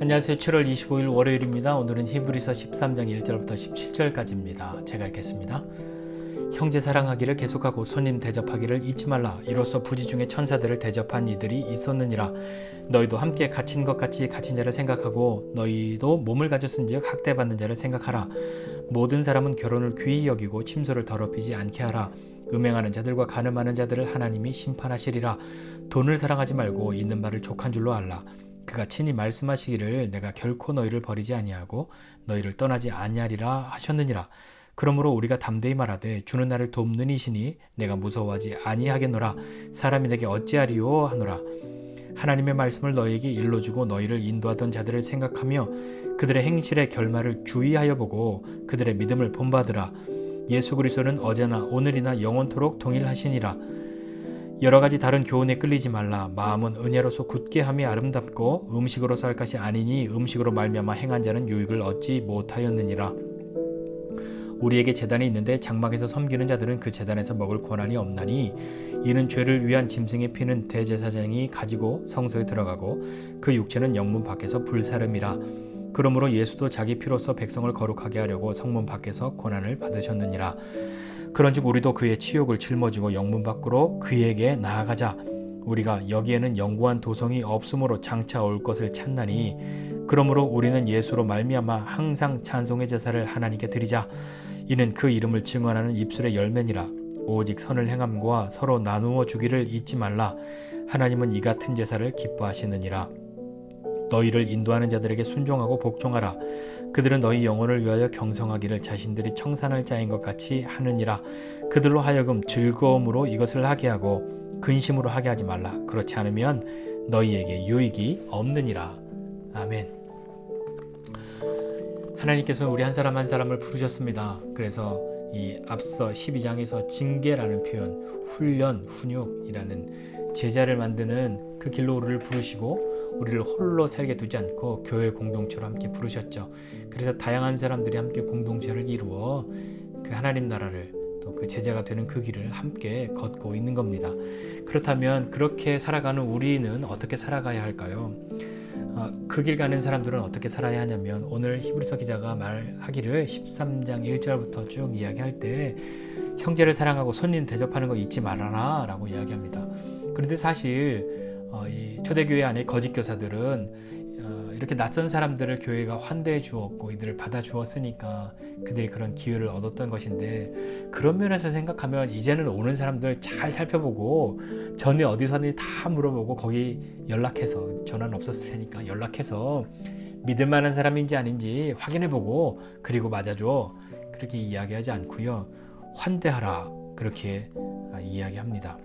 안녕하세요. 7월 25일 월요일입니다. 오늘은 히브리서 13장 1절부터 17절까지입니다. 제가 읽겠습니다. 형제 사랑하기를 계속하고 손님 대접하기를 잊지 말라. 이로써 부지 중에 천사들을 대접한 이들이 있었느니라. 너희도 함께 갇힌 것 같이 갇힌 자를 생각하고 너희도 몸을 가졌은즉 학대받는 자를 생각하라. 모든 사람은 결혼을 귀히 여기고 침소를 더럽히지 않게 하라. 음행하는 자들과 간음하는 자들을 하나님이 심판하시리라. 돈을 사랑하지 말고 있는 바를 족한 줄로 알라. 그가 친히 말씀하시기를 내가 결코 너희를 버리지 아니하고 너희를 떠나지 아니하리라 하셨느니라. 그러므로 우리가 담대히 말하되 주는 나를 돕는 이시니 내가 무서워하지 아니하겠노라. 사람이 내게 어찌하리요 하노라. 하나님의 말씀을 너희에게 일러주고 너희를 인도하던 자들을 생각하며 그들의 행실의 결말을 주의하여 보고 그들의 믿음을 본받으라. 예수 그리스도는 어제나 오늘이나 영원토록 동일하시니라. 여러 가지 다른 교훈에 끌리지 말라. 마음은 은혜로서 굳게 함이 아름답고 음식으로서 할 것이 아니니 음식으로 말미암아 행한 자는 유익을 얻지 못하였느니라. 우리에게 제단이 있는데 장막에서 섬기는 자들은 그 제단에서 먹을 권한이 없나니 이는 죄를 위한 짐승의 피는 대제사장이 가지고 성소에 들어가고 그 육체는 영문 밖에서 불사름이라. 그러므로 예수도 자기 피로써 백성을 거룩하게 하려고 성문 밖에서 고난을 받으셨느니라. 그런즉 우리도 그의 치욕을 짊어지고 영문 밖으로 그에게 나아가자. 우리가 여기에는 영구한 도성이 없으므로 장차 올 것을 찾나니 그러므로 우리는 예수로 말미암아 항상 찬송의 제사를 하나님께 드리자. 이는 그 이름을 증언하는 입술의 열매니라. 오직 선을 행함과 서로 나누어 주기를 잊지 말라. 하나님은 이 같은 제사를 기뻐하시느니라. 너희를 인도하는 자들에게 순종하고 복종하라. 그들은 너희 영혼을 위하여 경성하기를 자신들이 청산할 자인 것 같이 하느니라. 그들로 하여금 즐거움으로 이것을 하게 하고 근심으로 하게 하지 말라. 그렇지 않으면 너희에게 유익이 없느니라. 아멘. 하나님께서는 우리 한 사람 한 사람을 부르셨습니다. 그래서 이 앞서 12장에서 징계라는 표현, 훈련, 훈육이라는 제자를 만드는 그 길로 우리를 부르시고 우리를 홀로 살게 두지 않고 교회 공동체로 함께 부르셨죠. 그래서 다양한 사람들이 함께 공동체를 이루어 그 하나님 나라를 또 그 제자가 되는 그 길을 함께 걷고 있는 겁니다. 그렇다면 그렇게 살아가는 우리는 어떻게 살아가야 할까요? 그 길 가는 사람들은 어떻게 살아야 하냐면 오늘 히브리서 기자가 말하기를 13장 1절부터 쭉 이야기할 때 형제를 사랑하고 손님 대접하는 거 잊지 말아라 라고 이야기합니다. 그런데 사실 이 초대교회 안에 거짓 교사들은 이렇게 낯선 사람들을 교회가 환대해 주었고 이들을 받아 주었으니까 그들이 그런 기회를 얻었던 것인데 그런 면에서 생각하면 이제는 오는 사람들 잘 살펴보고 전에 어디서 왔는지 다 물어보고 거기 연락해서 전화는 없었을 테니까 연락해서 믿을 만한 사람인지 아닌지 확인해보고 그리고 맞아줘 그렇게 이야기하지 않고요. 환대하라 그렇게 이야기합니다.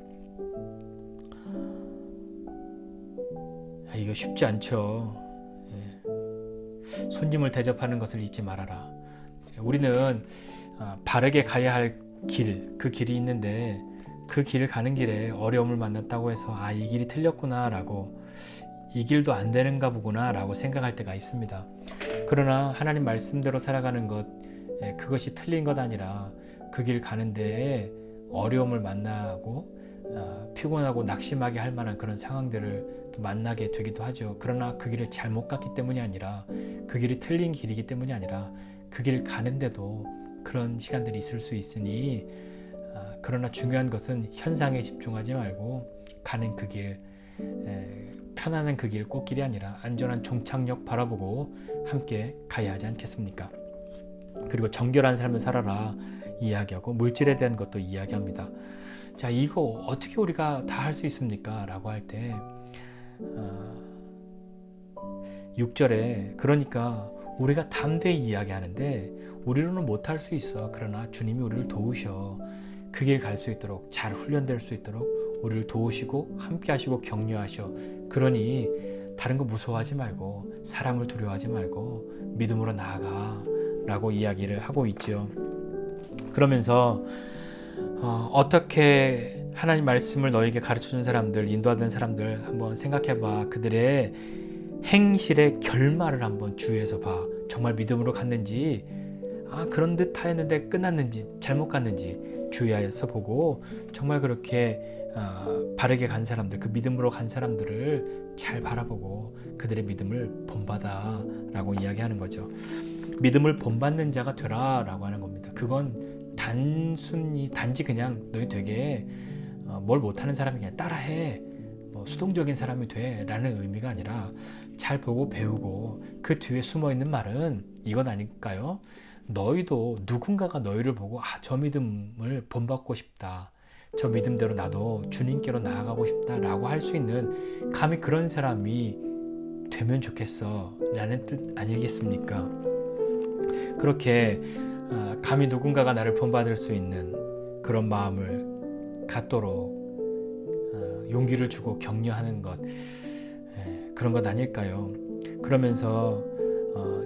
이거 쉽지 않죠. 손님을 대접하는 것을 잊지 말아라. 우리는 바르게 가야 할 길, 그 길이 있는데 그 길을 가는 길에 어려움을 만났다고 해서 이 길이 틀렸구나 라고 이 길도 안 되는가 보구나 라고 생각할 때가 있습니다. 그러나 하나님 말씀대로 살아가는 것 그것이 틀린 것 아니라 그 길 가는 데에 어려움을 만나고 피곤하고 낙심하게 할 만한 그런 상황들을 또 만나게 되기도 하죠. 그러나 그 길을 잘못 갔기 때문이 아니라 그 길이 틀린 길이기 때문이 아니라 그 길 가는데도 그런 시간들이 있을 수 있으니 그러나 중요한 것은 현상에 집중하지 말고 가는 그 길, 편안한 그 길 꽃길이 아니라 안전한 종착역 바라보고 함께 가야 하지 않겠습니까? 그리고 정결한 삶을 살아라 이야기하고 물질에 대한 것도 이야기합니다. 자, 이거 어떻게 우리가 다 할 수 있습니까? 라고 할 때 6절에 그러니까 우리가 담대히 이야기하는데 우리로는 못할 수 있어. 그러나 주님이 우리를 도우셔. 그 길 갈 수 있도록 잘 훈련될 수 있도록 우리를 도우시고 함께 하시고 격려하셔. 그러니 다른 거 무서워하지 말고 사람을 두려워하지 말고 믿음으로 나아가 라고 이야기를 하고 있죠. 그러면서 어떻게 하나님 말씀을 너에게 가르쳐준 사람들, 인도하던 사람들 한번 생각해봐. 그들의 행실의 결말을 한번 주의해서 봐. 정말 믿음으로 갔는지 그런 듯 하였는데 끝났는지 잘못 갔는지 주의해서 보고 정말 그렇게 바르게 간 사람들, 그 믿음으로 간 사람들을 잘 바라보고 그들의 믿음을 본받아 라고 이야기하는 거죠. 믿음을 본받는 자가 되라 라고 하는 겁니다. 그건 단지 그냥 너희 되게 뭘 못하는 사람이 그냥 따라해, 뭐 수동적인 사람이 돼 라는 의미가 아니라 잘 보고 배우고, 그 뒤에 숨어있는 말은 이건 아닐까요? 너희도 누군가가 너희를 보고 저 믿음을 본받고 싶다, 저 믿음대로 나도 주님께로 나아가고 싶다 라고 할 수 있는 감히 그런 사람이 되면 좋겠어 라는 뜻 아니겠습니까? 그렇게 감히 누군가가 나를 본받을 수 있는 그런 마음을 갖도록 용기를 주고 격려하는 것, 그런 것 아닐까요? 그러면서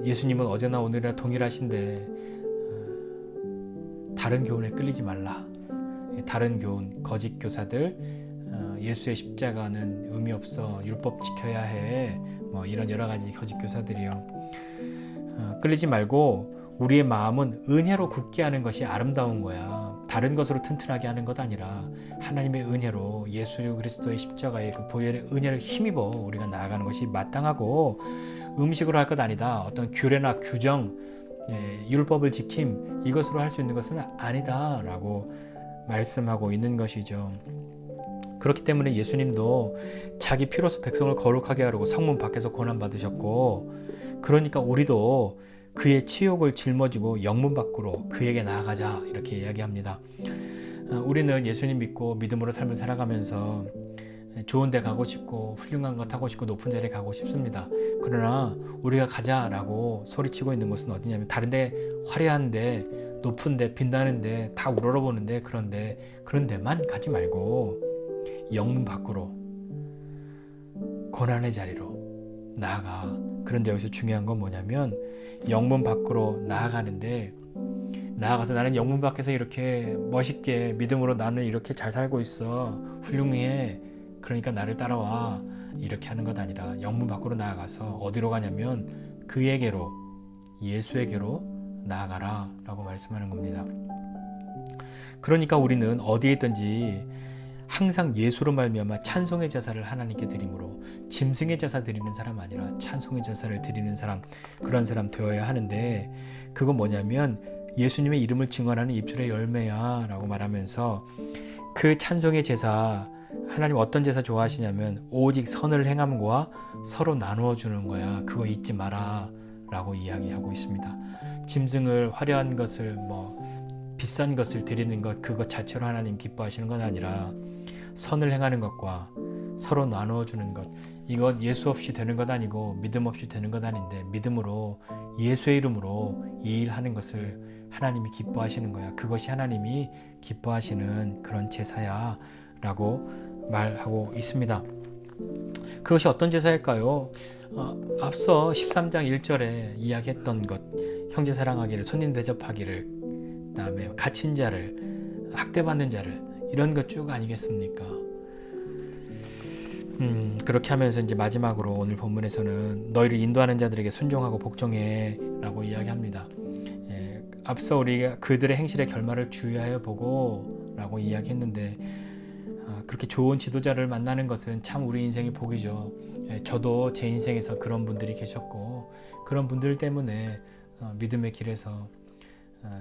예수님은 어제나 오늘이나 동일하신데 다른 교훈에 끌리지 말라, 다른 교훈, 거짓 교사들, 예수의 십자가는 의미 없어, 율법 지켜야 해, 뭐 이런 여러 가지 거짓 교사들이요. 끌리지 말고 우리의 마음은 은혜로 굳게 하는 것이 아름다운 거야. 다른 것으로 튼튼하게 하는 것 아니라 하나님의 은혜로, 예수 그리스도의 십자가의 그 보혈의 은혜를 힘입어 우리가 나아가는 것이 마땅하고, 음식으로 할 것 아니다, 어떤 규례나 규정, 율법을 지킴, 이것으로 할 수 있는 것은 아니다 라고 말씀하고 있는 것이죠. 그렇기 때문에 예수님도 자기 피로서 백성을 거룩하게 하려고 성문 밖에서 고난받으셨고, 그러니까 우리도 그의 치욕을 짊어지고 영문 밖으로 그에게 나아가자 이렇게 이야기합니다. 우리는 예수님 믿고 믿음으로 삶을 살아가면서 좋은 데 가고 싶고 훌륭한 것 하고 싶고 높은 자리에 가고 싶습니다. 그러나 우리가 가자라고 소리치고 있는 곳은 어디냐면, 다른데 화려한데 높은데 빛나는데 다 우러러보는데 그런 데만 가지 말고 영문 밖으로, 고난의 자리로 나아가. 그런데 여기서 중요한 건 뭐냐면, 영문 밖으로 나아가서 나는 영문 밖에서 이렇게 멋있게 믿음으로 나는 이렇게 잘 살고 있어, 훌륭해, 그러니까 나를 따라와, 이렇게 하는 것 아니라 영문 밖으로 나아가서 어디로 가냐면 그에게로, 예수에게로 나아가라 라고 말씀하는 겁니다. 그러니까 우리는 어디에 있든지 항상 예수로 말미암아 찬송의 제사를 하나님께 드림으로, 짐승의 제사 드리는 사람 아니라 찬송의 제사를 드리는 사람, 그런 사람 되어야 하는데, 그건 뭐냐면 예수님의 이름을 증언하는 입술의 열매야 라고 말하면서, 그 찬송의 제사, 하나님 어떤 제사 좋아하시냐면 오직 선을 행함과 서로 나누어 주는 거야. 그거 잊지 마라 라고 이야기하고 있습니다. 짐승을, 화려한 것을, 비싼 것을 드리는 것, 그것 자체로 하나님 기뻐하시는 건 아니라 선을 행하는 것과 서로 나누어 주는 것, 이것 예수 없이 되는 것 아니고 믿음 없이 되는 것 아닌데, 믿음으로 예수의 이름으로 이 일 하는 것을 하나님이 기뻐하시는 거야. 그것이 하나님이 기뻐하시는 그런 제사야 라고 말하고 있습니다. 그것이 어떤 제사일까요? 앞서 13장 1절에 이야기했던 것, 형제 사랑하기를, 손님 대접하기를, 그 다음에 갇힌 자를, 학대받는 자를, 이런 것 쭉 아니겠습니까? 그렇게 하면서 이제 마지막으로 오늘 본문에서는 너희를 인도하는 자들에게 순종하고 복종해 라고 이야기합니다. 앞서 우리가 그들의 행실의 결말을 주의하여 보고 라고 이야기했는데, 그렇게 좋은 지도자를 만나는 것은 참 우리 인생의 복이죠. 저도 제 인생에서 그런 분들이 계셨고, 그런 분들 때문에 믿음의 길에서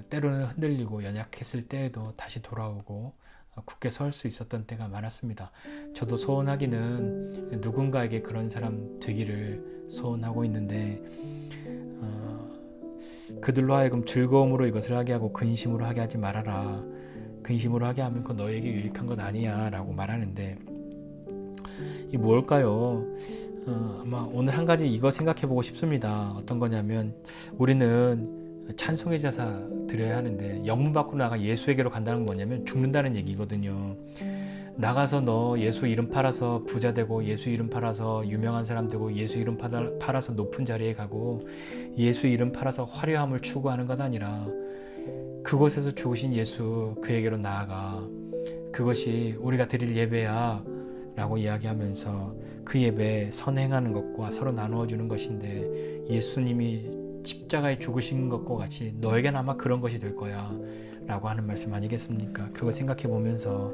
때로는 흔들리고 연약했을 때에도 다시 돌아오고 굳게 설 수 있었던 때가 많았습니다. 저도 소원하기는 누군가에게 그런 사람 되기를 소원하고 있는데, 그들로 하여금 즐거움으로 이것을 하게 하고 근심으로 하게 하지 말아라. 근심으로 하게 하면 그건 너에게 유익한 것 아니야 라고 말하는데, 이 뭘까요? 아마 오늘 한 가지 이거 생각해 보고 싶습니다. 어떤 거냐면, 우리는 찬송의 제사 드려야 하는데 영문 밖으로 나가 예수에게로 간다는 건 뭐냐면 죽는다는 얘기거든요. 나가서 너 예수 이름 팔아서 부자 되고, 예수 이름 팔아서 유명한 사람 되고, 예수 이름 팔아서 높은 자리에 가고, 예수 이름 팔아서 화려함을 추구하는 것 아니라 그곳에서 죽으신 예수, 그에게로 나아가. 그것이 우리가 드릴 예배야 라고 이야기하면서, 그 예배 선행하는 것과 서로 나누어 주는 것인데, 예수님이 십자가에 죽으신 것과 같이 너에게는 아마 그런 것이 될 거야 라고 하는 말씀 아니겠습니까? 그거 생각해 보면서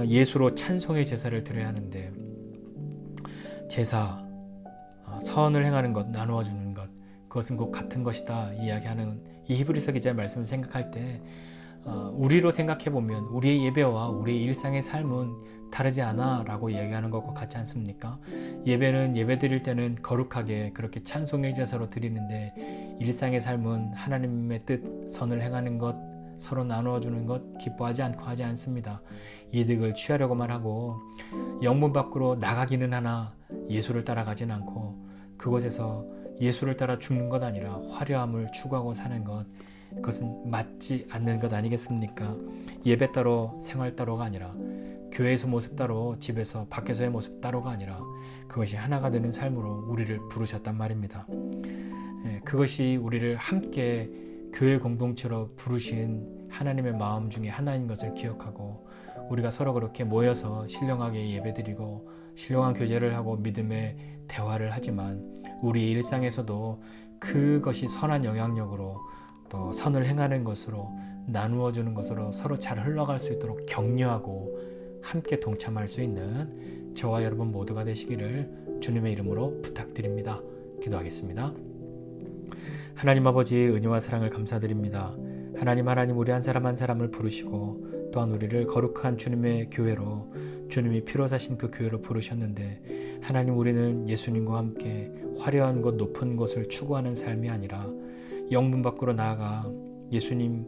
예수로 찬송의 제사를 드려야 하는데 제사, 선을 행하는 것, 나누어 주는 것, 그것은 곧 같은 것이다 이야기하는 이 히브리서 기자의 말씀을 생각할 때 우리로 생각해 보면 우리의 예배와 우리의 일상의 삶은 다르지 않아 라고 이야기하는 것과 같지 않습니까? 예배는 예배 드릴 때는 거룩하게 그렇게 찬송의 제사로 드리는데 일상의 삶은 하나님의 뜻, 선을 행하는 것, 서로 나누어 주는 것 기뻐하지 않고 하지 않습니다. 이득을 취하려고만 하고 영문 밖으로 나가기는 하나 예수를 따라가진 않고 그곳에서 예수를 따라 죽는 것 아니라 화려함을 추구하고 사는 것, 그것은 맞지 않는 것 아니겠습니까? 예배 따로 생활 따로가 아니라 교회에서 모습 따로 집에서 밖에서의 모습 따로가 아니라 그것이 하나가 되는 삶으로 우리를 부르셨단 말입니다. 그것이 우리를 함께 교회 공동체로 부르신 하나님의 마음 중에 하나인 것을 기억하고 우리가 서로 그렇게 모여서 신령하게 예배드리고 신령한 교제를 하고 믿음의 대화를 하지만 우리의 일상에서도 그것이 선한 영향력으로 또 선을 행하는 것으로 나누어 주는 것으로 서로 잘 흘러갈 수 있도록 격려하고 함께 동참할 수 있는 저와 여러분 모두가 되시기를 주님의 이름으로 부탁드립니다. 기도하겠습니다. 하나님 아버지의 은혜와 사랑을 감사드립니다. 하나님 우리 한 사람 한 사람을 부르시고 또한 우리를 거룩한 주님의 교회로 주님이 피로 사신 그 교회로 부르셨는데 하나님 우리는 예수님과 함께 화려한 곳 높은 곳을 추구하는 삶이 아니라 영문 밖으로 나아가 예수님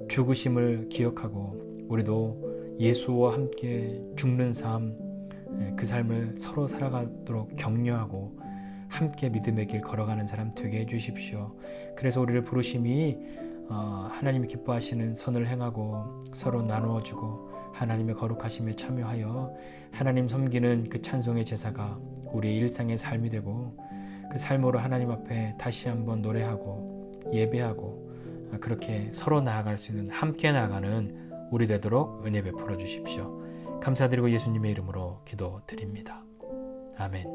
죽으심을 기억하고 우리도 예수와 함께 죽는 삶, 그 삶을 서로 살아가도록 격려하고 함께 믿음의 길 걸어가는 사람 되게 해주십시오. 그래서 우리를 부르심이 하나님이 기뻐하시는 선을 행하고 서로 나누어주고 하나님의 거룩하심에 참여하여 하나님 섬기는 그 찬송의 제사가 우리의 일상의 삶이 되고 그 삶으로 하나님 앞에 다시 한번 노래하고 예배하고 그렇게 서로 나아갈 수 있는 함께 나아가는 우리 되도록 은혜 베풀어 주십시오. 감사드리고 예수님의 이름으로 기도드립니다. 아멘.